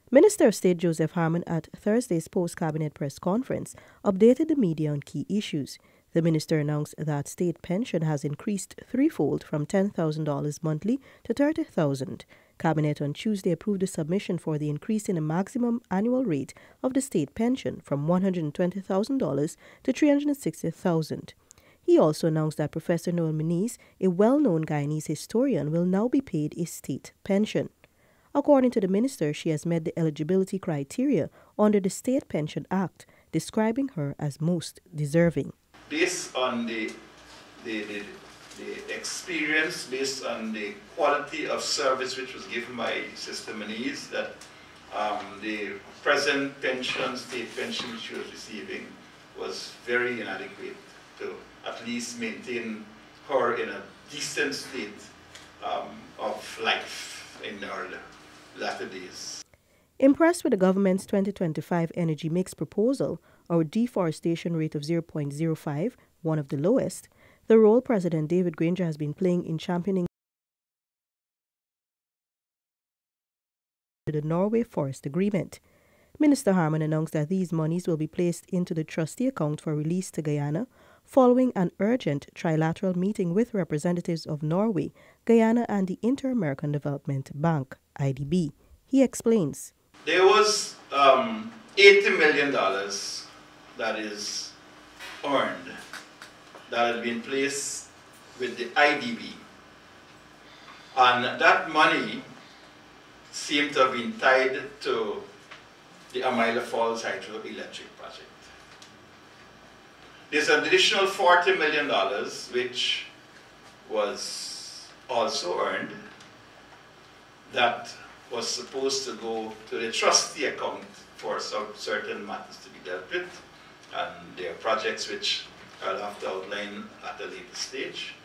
Minister of State Joseph Harmon at Thursday's post-cabinet press conference updated the media on key issues. The minister announced that state pension has increased threefold from $10,000 monthly to $30,000. Cabinet on Tuesday approved a submission for the increase in the maximum annual rate of the state pension from $120,000 to $360,000. He also announced that Professor Noel Muniz, a well-known Guyanese historian, will now be paid a state pension. According to the minister, she has met the eligibility criteria under the State Pension Act, describing her as most deserving. Based on the experience, based on the quality of service which was given by Sister Muniz, that the present pension, state pension she was receiving was very inadequate to at least maintain her in a decent state of life in her latter days. Impressed with the government's 2025 energy mix proposal, or deforestation rate of 0.05, one of the lowest, the role President David Granger has been playing in championing the Norway Forest Agreement. Minister Harmon announced that these monies will be placed into the trustee account for release to Guyana following an urgent trilateral meeting with representatives of Norway, Guyana, and the Inter-American Development Bank, IDB. He explains. There was $80 million that is earned that had been placed with the IDB. And that money seemed to have been tied to the Amila Falls hydroelectric project. There's an additional $40 million which was also earned that was supposed to go to the trustee account for some certain matters to be dealt with, and there are projects which I'll have to outline at a later stage.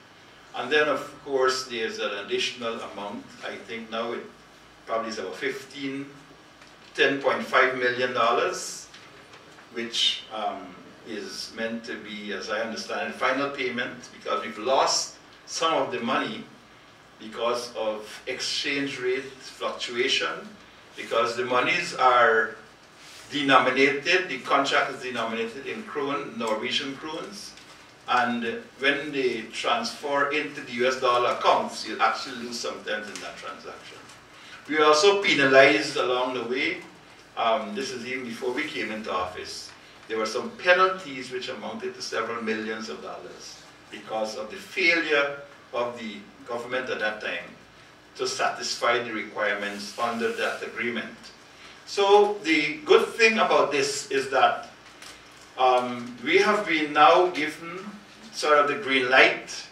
And then of course there's an additional amount, I think now it probably is about $10.5 million, which is meant to be, as I understand, final payment, because we've lost some of the money because of exchange rate fluctuation, because the monies are denominated, the contract is denominated in krone, Norwegian krones, and when they transfer into the US dollar accounts, you actually lose sometimes in that transaction. We were also penalized along the way. This is even before we came into office. There were some penalties which amounted to several millions of dollars because of the failure of the government at that time to satisfy the requirements under that agreement. So the good thing about this is that we have been now given sort of the green light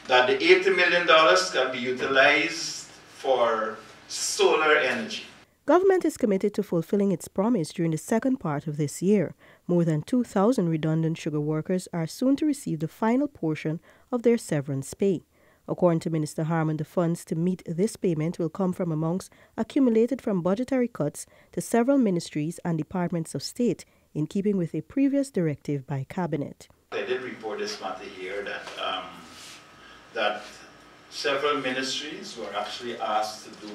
that the $80 million can be utilized for solar energy. Government is committed to fulfilling its promise during the second part of this year. More than 2,000 redundant sugar workers are soon to receive the final portion of their severance pay. According to Minister Harmon, the funds to meet this payment will come from amounts accumulated from budgetary cuts to several ministries and departments of state, in keeping with a previous directive by Cabinet. I did report this matter here that, that several ministries were actually asked to do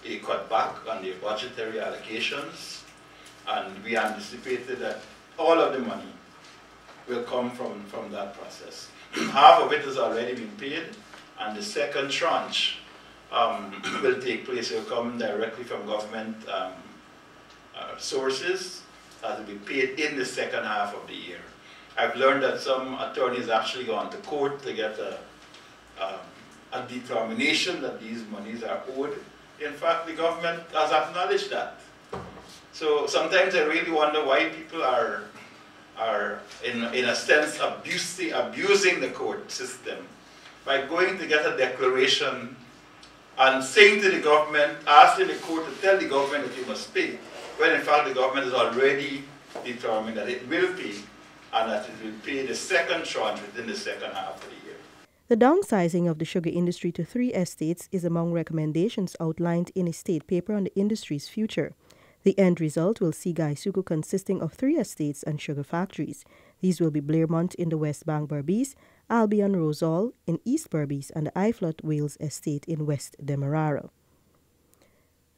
a cutback on their budgetary allocations, and we anticipated that all of the money will come from that process. Half of it has already been paid, and the second tranche will take place. It will come directly from government sources that will be paid in the second half of the year. I've learned that some attorneys actually gone to court to get a determination that these monies are owed. In fact, the government has acknowledged that. So sometimes I really wonder why people are in a sense abusing the court system by going to get a declaration and saying to the government, asking the court to tell the government that you must pay, when in fact the government has already determined that it will pay, and that it will pay the second tranche within the second half of the year. The downsizing of the sugar industry to 3 estates is among recommendations outlined in a state paper on the industry's future. The end result will see Gaisuku consisting of 3 estates and sugar factories. These will be Blairmont in the West Bank Berbice, Albion Rosal in East Berbice, and the Iflot Wales Estate in West Demerara.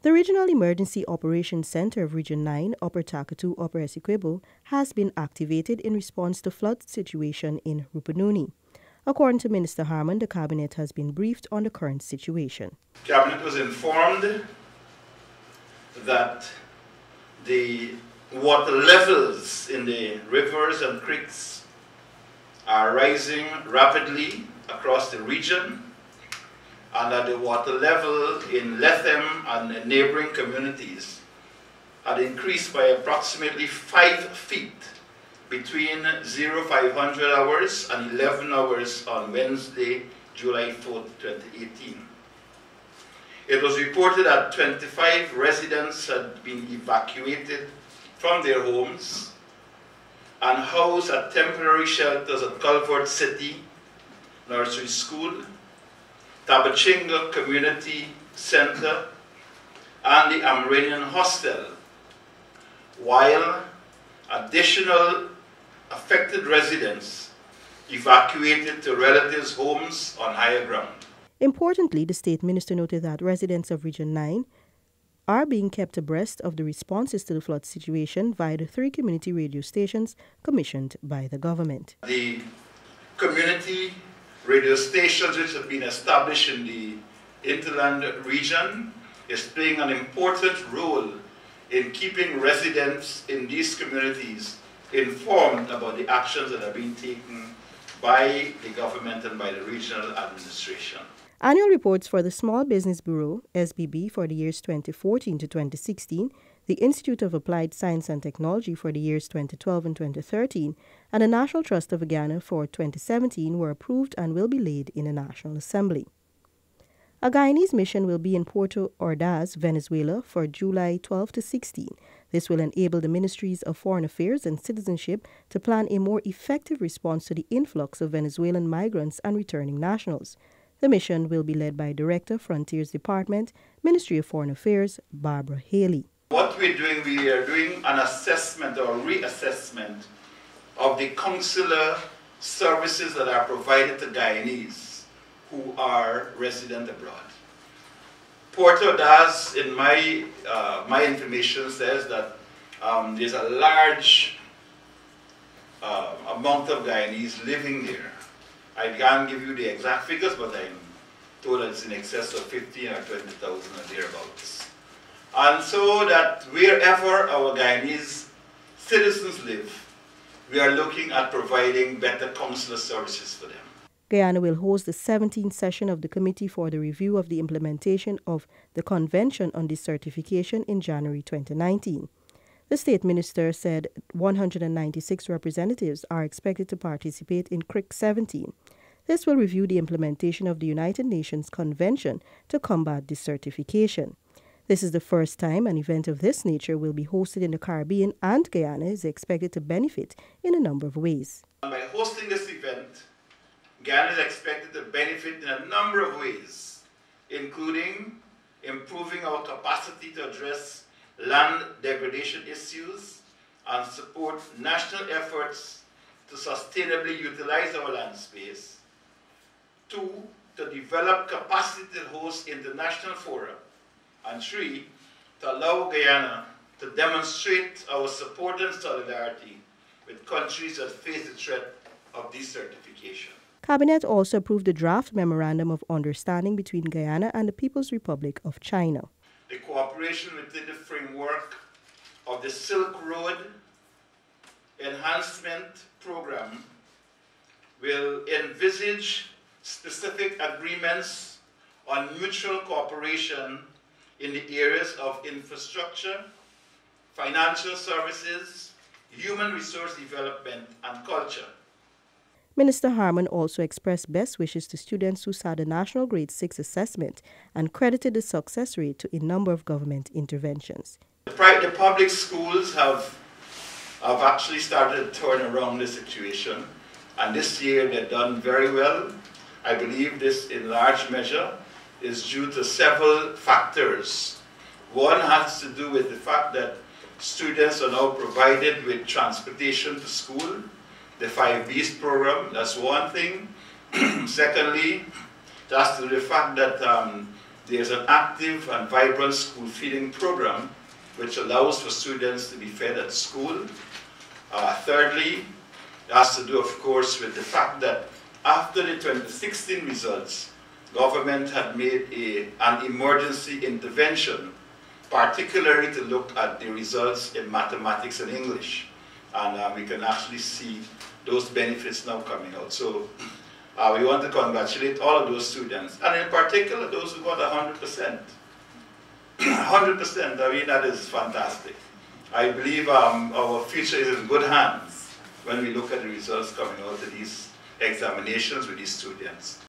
The Regional Emergency Operations Center of Region 9, Upper Takatu, Upper Essequibo, has been activated in response to flood situation in Rupununi. According to Minister Harmon, the Cabinet has been briefed on the current situation. Cabinet was informed that the water levels in the rivers and creeks are rising rapidly across the region, and that the water level in Lethem and neighboring communities had increased by approximately 5 feet between 0500 hours and 11 hours on Wednesday, July 4, 2018. It was reported that 25 residents had been evacuated from their homes and housed at temporary shelters at Culvert City Nursery School, Tabachinga Community Center, and the Amranian Hostel, while additional affected residents evacuated to relatives' homes on higher ground. Importantly, the State Minister noted that residents of Region 9 are being kept abreast of the responses to the flood situation via the 3 community radio stations commissioned by the government. The community radio stations which have been established in the hinterland region is playing an important role in keeping residents in these communities informed about the actions that are being taken by the government and by the regional administration. Annual reports for the Small Business Bureau, SBB, for the years 2014 to 2016, the Institute of Applied Science and Technology for the years 2012 and 2013, and the National Trust of Guyana for 2017 were approved and will be laid in the National Assembly. A Guyanese mission will be in Puerto Ordaz, Venezuela, for July 12 to 16. This will enable the Ministries of Foreign Affairs and Citizenship to plan a more effective response to the influx of Venezuelan migrants and returning nationals. The mission will be led by Director, Frontiers Department, Ministry of Foreign Affairs, Barbara Haley. What we are doing an assessment or reassessment of the consular services that are provided to Guyanese who are resident abroad. Puerto Ordaz, in my information, says that there's a large amount of Guyanese living there. I can't give you the exact figures, but I'm told that it's in excess of 15 or 20,000 or thereabouts. And so that wherever our Guyanese citizens live, we are looking at providing better consular services for them. Guyana will host the 17th session of the Committee for the Review of the Implementation of the Convention on Desertification in January 2019. The State Minister said 196 representatives are expected to participate in CRIC 17. This will review the implementation of the United Nations Convention to combat desertification. This is the first time an event of this nature will be hosted in the Caribbean, and Guyana is expected to benefit in a number of ways. By hosting this event, Guyana is expected to benefit in a number of ways, including improving our capacity to address land degradation issues and support national efforts to sustainably utilize our land space. 2, to develop capacity to host international fora. And 3, to allow Guyana to demonstrate our support and solidarity with countries that face the threat of desertification. Cabinet also approved the draft Memorandum of Understanding between Guyana and the People's Republic of China. The cooperation within the framework of the Silk Road Enhancement Program will envisage specific agreements on mutual cooperation in the areas of infrastructure, financial services, human resource development, and culture. Minister Harmon also expressed best wishes to students who sat the National Grade 6 assessment and credited the success rate to a number of government interventions. The public schools have actually started to turn around the situation, and this year they've done very well. I believe this in large measure is due to several factors. One has to do with the fact that students are now provided with transportation to school, the 5Bs program, that's one thing. Secondly, it has to do with the fact that There's an active and vibrant school feeding program which allows for students to be fed at school. Thirdly, it has to do, of course, with the fact that after the 2016 results, government had made an emergency intervention, particularly to look at the results in mathematics and English. And we can actually see those benefits now coming out. So we want to congratulate all of those students, and in particular those who got 100%. 100%, I mean, that is fantastic. I believe our future is in good hands when we look at the results coming out of these examinations with these students.